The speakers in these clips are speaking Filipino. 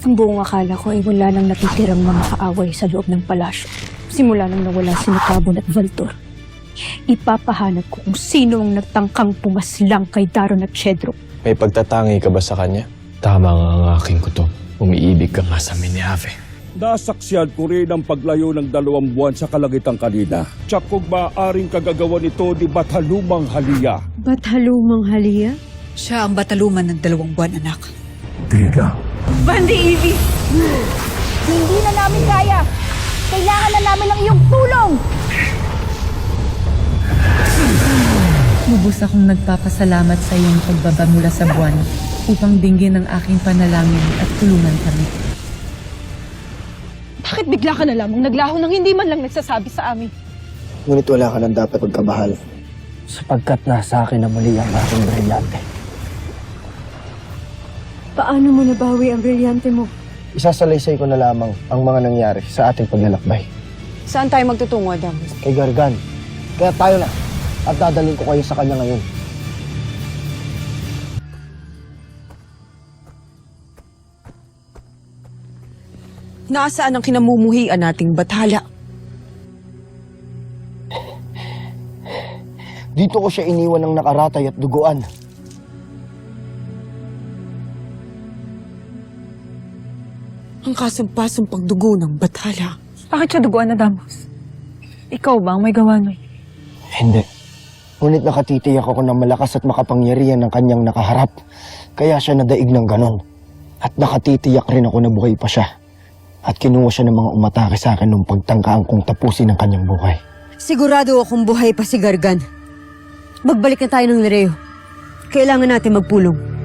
Ang buong akala ko ay wala nang natitirang mga kaaway sa loob ng palasyo. Simula nang nawala si Tabon at Valtor. Ipapahanap ko kung sino ang nagtangkang pumaslang kay Daron at Cedro. May pagtatangi ka ba sa kanya? Tama nga ang aking kutob. Umiibig ka nga sa amin ni Ave. Nasaksiyan ko rin ang paglayo ng 2 buwan sa Kalangitan kanina. Tsak kung maaaring kagagawa nito ni Batalumang Halia. Batalumang Halia? Siya ang bataluman ng 2 buwan, anak. Tila. Bandi Ivy! Hindi na namin kaya! Kailangan na namin ng iyong tulong! Lubos akong nagpapasalamat sa iyong pagbaba mula sa buwan upang dinggin ang aking panalangin at tulungan kami. Bakit bigla ka na lamang naglaho nang hindi man lang nagsasabi sa amin? Ngunit wala ka nang dapat pagkabahal. Sapagkat nasa akin na muli ang aking brilyante. Paano mo nabawi ang brilyante mo? Isasalaysay ko na lamang ang mga nangyari sa ating paglalakbay. Saan tayo magtutungo, Adam? Kay Gargan. Kaya tayo na. At dadalhin ko kayo sa kanya ngayon. Nasaan ang kinamumuhian nating bathala? Dito ko siya iniwan ng nakaratay at duguan. Ang kasumpasumpang dugo ng bathala. Bakit siya duguan na Damos? Ikaw ba ang may gawa nun? Hindi. Ngunit nakatitiyak ako ng malakas at makapangyarihan ng kanyang nakaharap. Kaya siya nadaig ng ganon. At nakatitiyak rin ako na buhay pa siya. At kinuha siya ng mga umatake sa akin nung pagtangkaan kong tapusin ang kanyang buhay. Sigurado akong buhay pa si Gargan. Magbalik na tayo ng Lireo. Kailangan natin magpulong.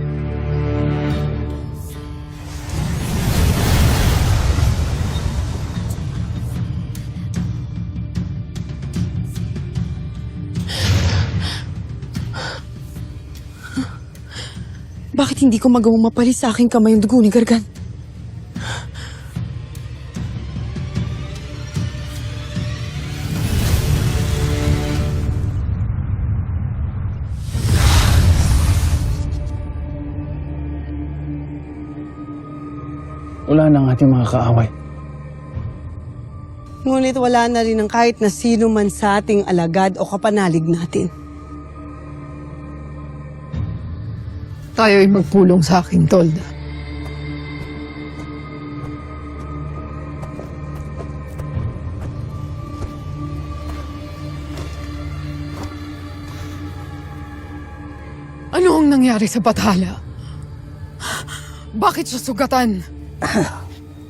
Bakit hindi ko magawang mapalis sa aking kamay yung dugo ni Gargan? Wala na ang ating mga kaaway. Ngunit wala na rin ang kahit na sino man sa ating alagad o kapanalig natin. Tayo'y magpulong sa akin, Tolda. Ano ang nangyari sa bathala? Bakit siya sugatan?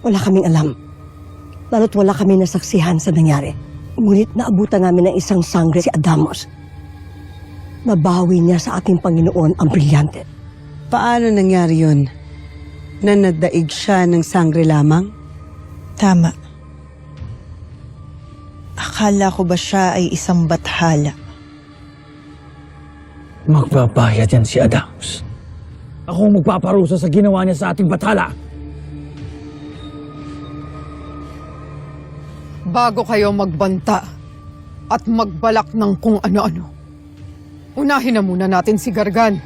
Wala kaming alam. Lalo't wala kami nasaksihan sa nangyari. Ngunit naabutan namin ng isang sangre si Adamos. Nabawi niya sa ating Panginoon ang brilyante. Paano nangyari yun? Na nadaig siya ng sangre lamang? Tama. Akala ko ba siya ay isang bathala? Magbabayad yan si Adams. Ako ang magpaparusa sa ginawa niya sa ating bathala. Bago kayo magbanta at magbalak ng kung ano-ano, unahin na muna natin si Gargan.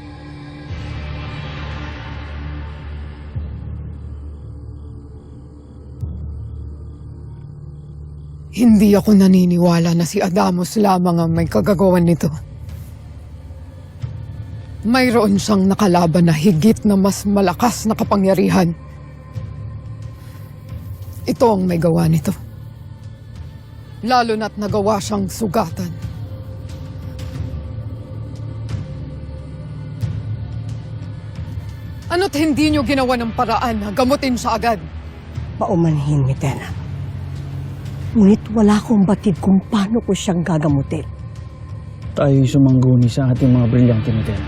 Hindi ako naniniwala na si Adamos lamang ang may kagagawan nito. Mayroon siyang nakalaban na higit na mas malakas na kapangyarihan. Ito ang may gawa nito. Lalo na't nagawa siyang sugatan. Ano't hindi niyo ginawa ng paraan na gamutin siya agad? Paumanhin, Mitena. Ngunit wala akong batid kung paano ko siyang gagamutin. Tayo'y sumangguni sa ating mga brilyante ni Tena.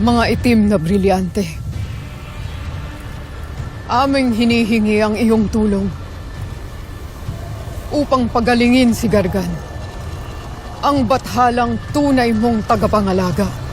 Mga itim na brilyante. Aming hinihingi ang iyong tulong upang pagalingin si Gargan, ang bathalang tunay mong tagapangalaga.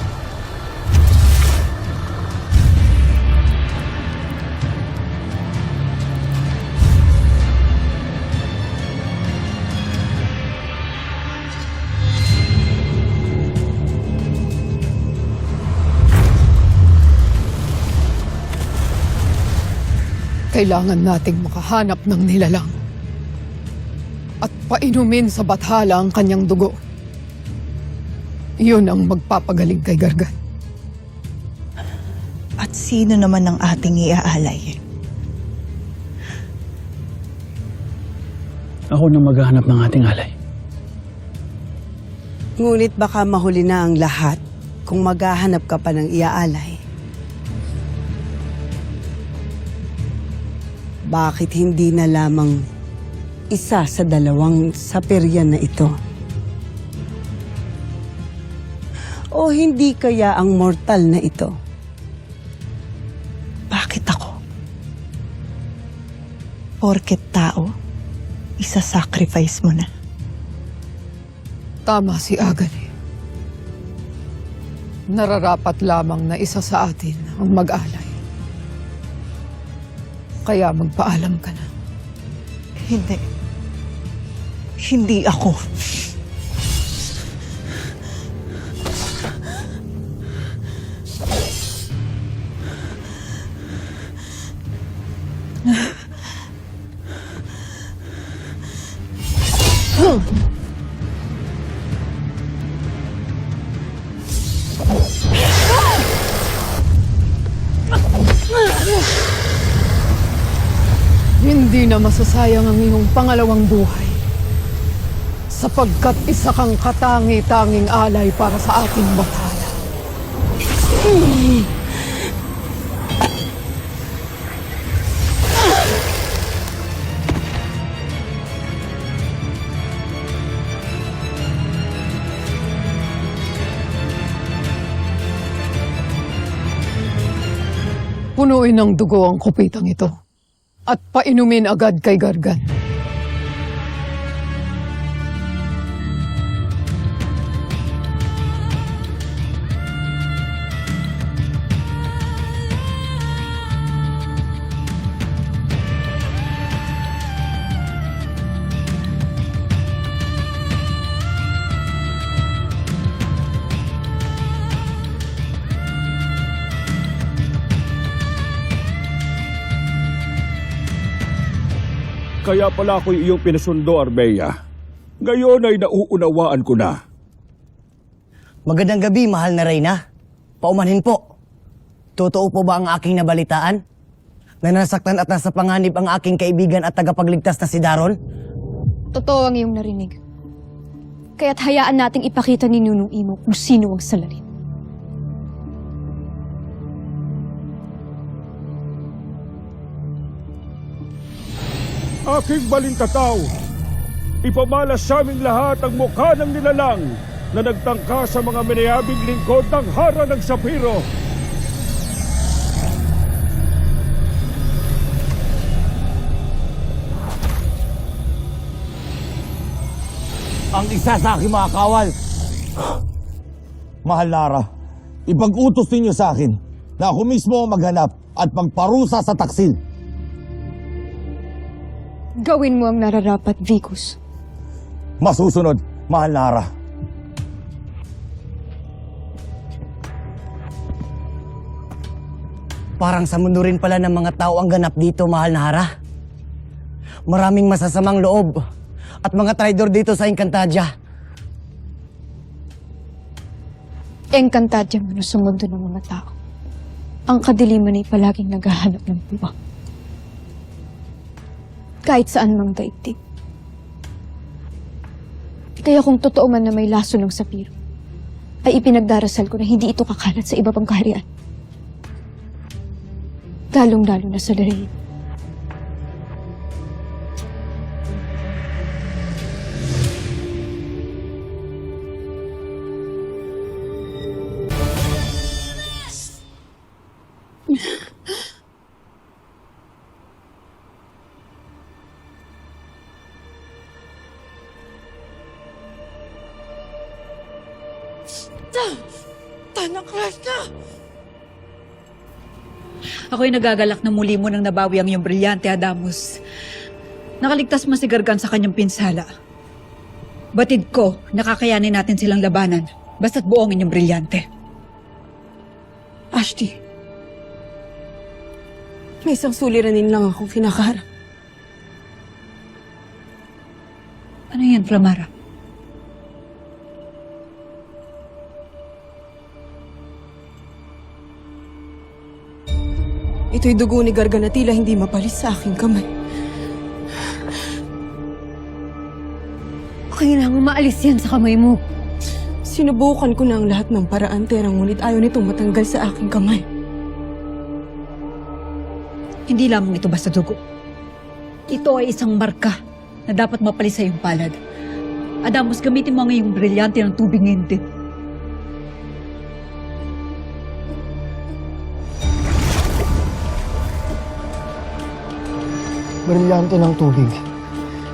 Kailangan nating makahanap ng nilalang at painumin sa bathala ang kanyang dugo. Yun ang magpapagaling kay Gargan. At sino naman ang ating iaalay? Ako na maghahanap ng ating alay. Ngunit baka mahuli na ang lahat kung maghahanap ka pa ng iaalay. Bakit hindi na lamang isa sa dalawang sapiryan na ito? O hindi kaya ang mortal na ito? Bakit ako? Porket tao, isa-sacrifice mo na. Tama si Agani. Nararapat lamang na isa sa atin ang mag-alay. Kaya magpaalam ka na. Hindi. Hindi ako. Hindi na masasayang ang iyong pangalawang buhay. Sapagkat isa kang katangi-tanging alay para sa ating bathala. Punuin ng dugo ang kupitang ito at painumin agad kay Gargan. Kaya pala ako'y iyong pinasundo, Arbeya. Ngayon ay nauunawaan ko na. Magandang gabi, mahal na Reyna. Paumanhin po. Totoo po ba ang aking nabalitaan? Na nasaktan at nasa panganib ang aking kaibigan at tagapagligtas na si Daron? Totoo ang iyong narinig. Kaya't hayaan nating ipakita ni Nunong Imo kung sino ang salarin. Aking balintataw, ipamalas sa aming lahat ang mukha ng nilalang na nagtangka sa mga minayabing lingkod ng Hara ng Sapiro. Ang isa sa aking mga kawal. Mahal Lara, ipag-utos ninyo sa akin na ako mismo ang maghanap at magparusa sa taksil. Gawin mo ang nararapat, Vicus. Masusunod, mahal Lara. Parang sa mundo rin pala ng mga tao ang ganap dito, mahal na Hara. Maraming masasamang loob at mga traidor dito sa Encantadia. Encantadia mo sa mundo ng mga tao. Ang kadiliman ay palaging naghahanap ng puwang. Kahit saan mang daigdig. Kaya kung totoo man na may laso ng sapiro, ay ipinagdarasal ko na hindi ito kakalat sa iba pang kaharian. Lalong-lalo na sa Lorraine. Ako'y nagagalak na muli mo nang nabawi ang iyong brilyante, Adamus. Nakaligtas mo si Gargan sa kanyang pinsala. Batid ko, nakakayanin natin silang labanan, basta't buong inyong brilyante. Ashti, May isang suliranin lang akong kinakaharap. Ano yan, Flamara? Ito'y dugo ni Gargan na tila hindi mapalis sa aking kamay. Kailangan maalis yan sa kamay mo. Sinubukan ko na ang lahat ng paraan, pero ngunit ayaw nitong matanggal sa aking kamay. Hindi lamang ito basta dugo. Ito ay isang marka na dapat mapalis sa iyong palad. Adamos, gamitin mo ang iyong brilyante ng tubig ngayon din. Brilyante ng tubig.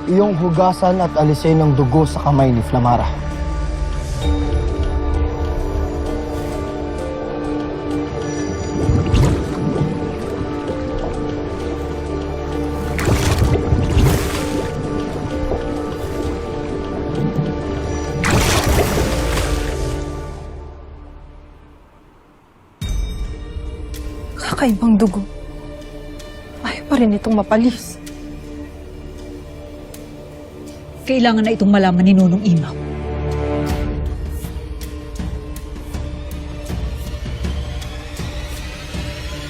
Iyong hugasan at alisin ng dugo sa kamay ni Flamara. Kakaibang dugo. Ayaw pa rin itong mapalis. Kailangan na itong malaman ni Nunong Imaw.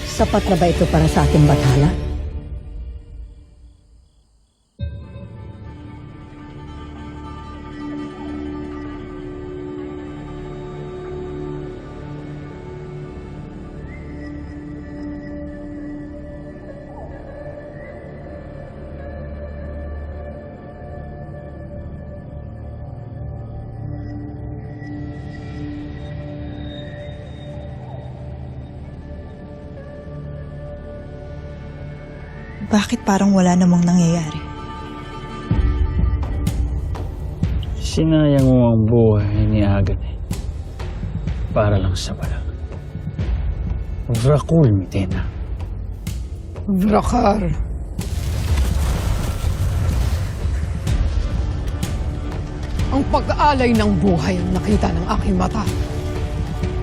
Sapat na ba ito para sa ating bathala? Bakit parang wala namang nangyayari? Sinayang mo ang buhay ni Agan para lang sa balag. Vrakul, Mitena. Vrakar. Ang pag-aalay ng buhay ang nakita ng aking mata.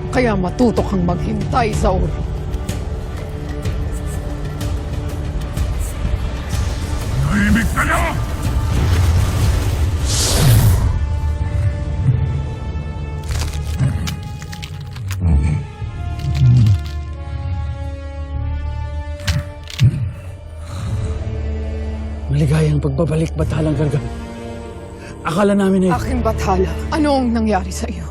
Kaya matuto kang maghintay sa ulo. Tahimik ka na! Maligayang pagbabalik, Batalang Gargan. Akala namin ay... Aking bathala, ano ang nangyari sa iyo?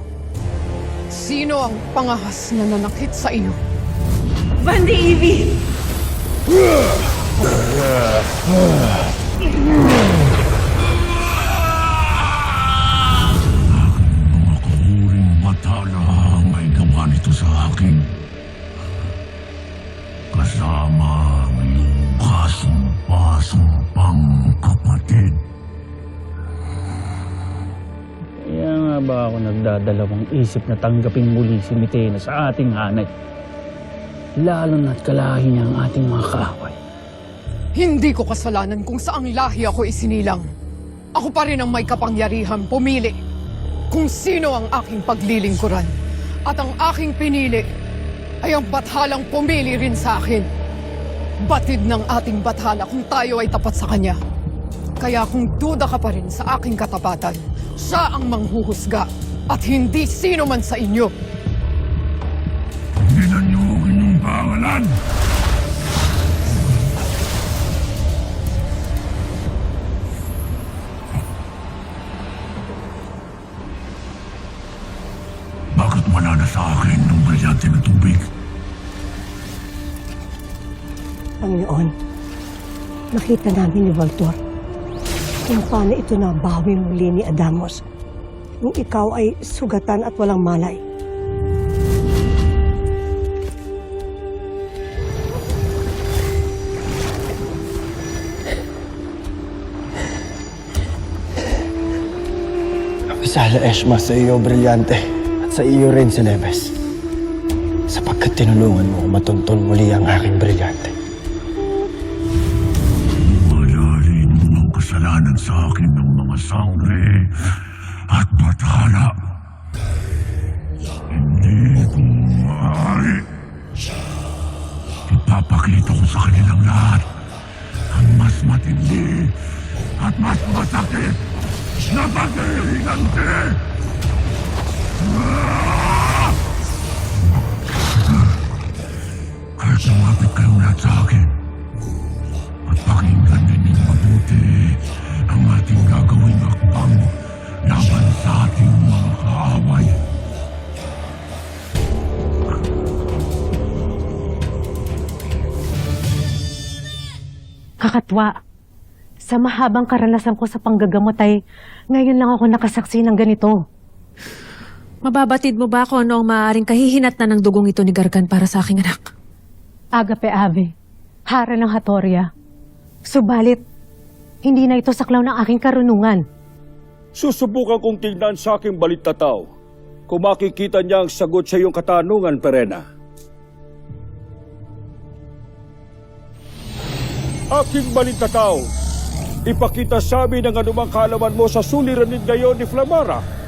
Sino ang pangahas na nanakit sa iyo? Bandi Ivy! Makahuring batala ang may gawa nito sa akin. Kasama ang iyong kasumpang kapatid. Kaya nga ba ako nagdadalawang isip na tanggapin muli si Mitena sa ating hanay? Lalo na't kalahi niya ang ating mga kaaway. Hindi ko kasalanan kung saang lahi ako isinilang. Ako pa rin ang may kapangyarihan pumili kung sino ang aking paglilingkuran. At ang aking pinili ay ang bathalang pumili rin sa akin. Batid ng ating bathala kung tayo ay tapat sa kanya. Kaya kung duda ka pa rin sa aking katapatan, siya ang manghuhusga at hindi sino man sa inyo. Tingnan niyo ang inyong pangalan! Bakit wala na sa akin ng brilyante na tubig? Panginoon, nakita namin ni Valtor kung paano ito nabawi muli ni Adamos nung ikaw ay sugatan at walang malay. Sala Eshma sa iyo, Brilyante, at sa iyo rin, Celebes. Sapagkat tinulungan mo matuntun muli ang aking Brilyante. Malalim ang kasalanan sa akin ng mga sangre at bathala. Hindi ko maaari. Ipapakita ipapakita ko sa kanilang lahat ang mas matindi at mas masakit na paghihinante. Kahit lumapit kayong lahat sa akin at pakinggan ninyong mabuti ang ating gagawing akbang laban sa ating mga kaaway. Kakatwa, sa mahabang karanasan ko sa panggagamot ay ngayon lang ako nakasaksi ng ganito. Mababatid mo ba kung ano ang maaaring kahihinat na ng dugong ito ni Gargan para sa aking anak? Agape Ave, hara ng Hatoria. Subalit, hindi na ito saklaw ng aking karunungan. Susubukan kong tingnan sa aking balitataw kung makikita niya ang sagot sa iyong katanungan, Perena. Aking balitataw, ipakita sa amin ang anumang kaalaman mo sa suliranin ngayon ni Flamara.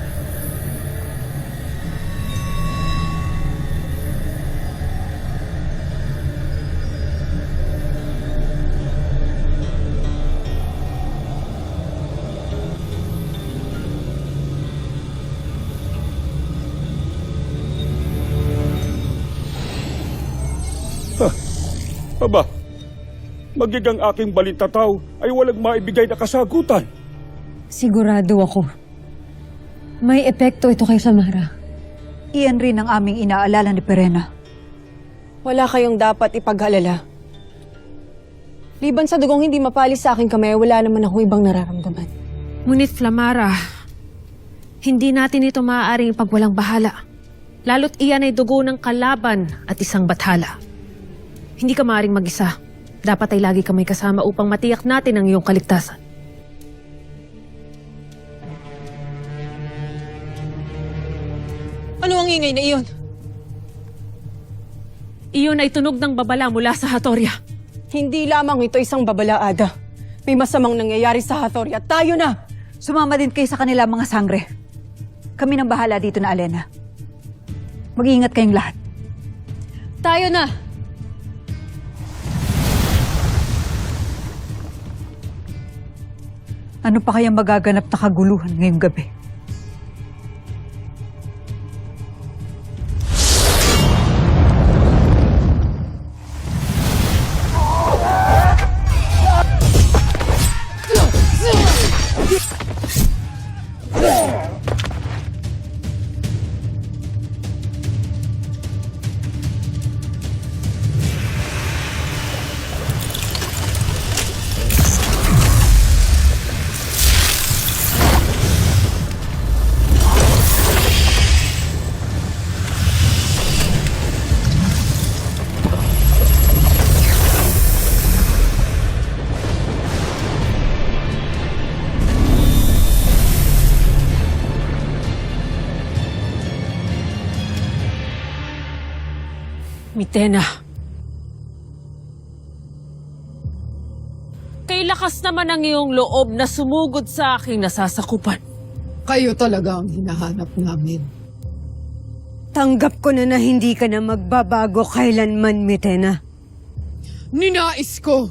Aba, magiging aking balintataw ay walang maibigay na kasagutan. Sigurado ako. May epekto ito kay Flamara. Iyan rin ang aming inaalala ni Perena. Wala kayong dapat ipag-alala. Liban sa dugong hindi mapalis sa aking kamay, wala naman akong ibang nararamdaman. Ngunit Flamara, hindi natin ito maaaring ipagwalang bahala. Lalo't iyan ay dugo ng kalaban at isang bathala. Hindi ka maaaring mag-isa. Dapat ay lagi ka may kasama upang matiyak natin ang iyong kaligtasan. Ano ang ingay na iyon? Iyon ay tunog ng babala mula sa Hatoria. Hindi lamang ito isang babalaada. May masamang nangyayari sa Hatoria. Tayo na! Sumama din kayo sa kanila, mga sangre. Kami nang bahala dito na, Alena. Mag-iingat kayong lahat. Tayo na! Ano pa kayang magaganap na kaguluhan ngayong gabi? Mitena. Kay lakas naman ang iyong loob na sumugod sa aking nasasakupan. Kayo talaga ang hinahanap namin. Tanggap ko na hindi ka na magbabago kailanman, Mitena. Ninais ko.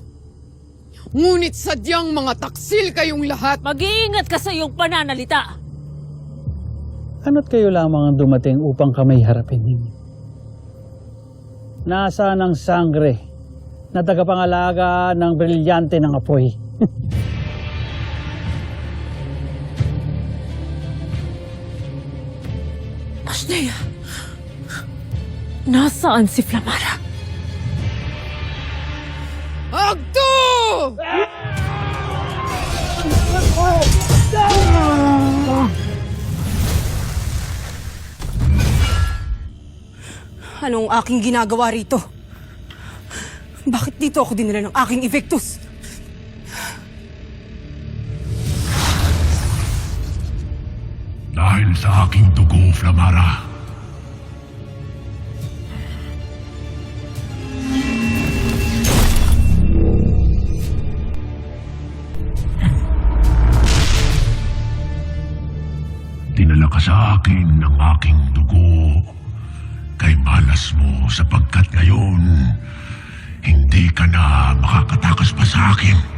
Ngunit sadyang mga taksil kayong lahat. Mag-iingat ka sa iyong pananalita. Ano't kayo lamang ang dumating upang kami harapin ninyo? Nasaan ang sangre na tagapangalaga ng brilyante ng apoy? Asneya, nasaan si Flamara? Agto! Anong aking ginagawa rito? Bakit dito ako dinala ng aking Evictus? Dahil sa aking dugo, Flamara. Dinala ka sa akin ng aking dugo kay malas mo sapagkat ngayon hindi ka na makakatakas pa sa akin.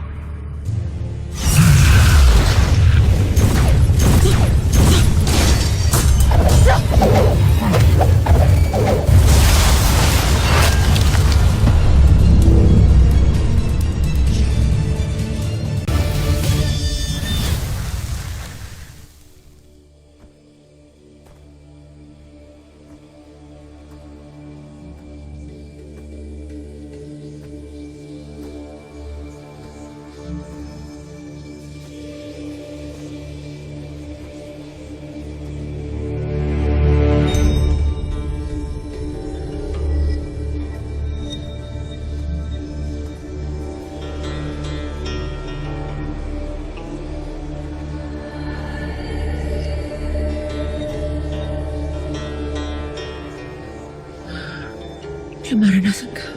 Kaya maranasan ka.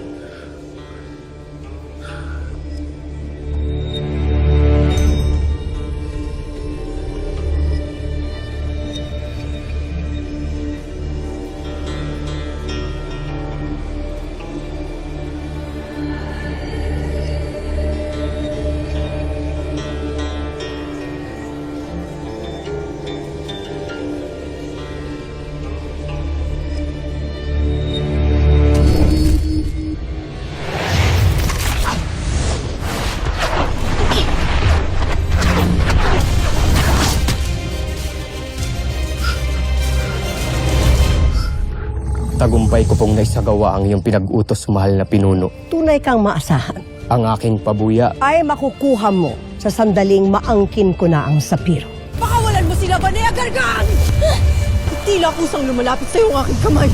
Tagumpay ko pong naisagawa ang iyong pinag-utos, mahal na pinuno. Tunay kang maasahan. Ang aking pabuya. Ay makukuha mo sa sandaling maangkin ko na ang sapiro. Pakawalan mo sila, Banea Gargan! Tila kusang lumalapit sa'yo ang aking kamay.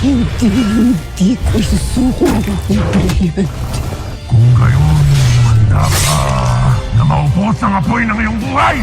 Hindi ko isusuko ang aking brilliant. Kung gayon, manda ka na maubos ang apoy ng iyong buhay!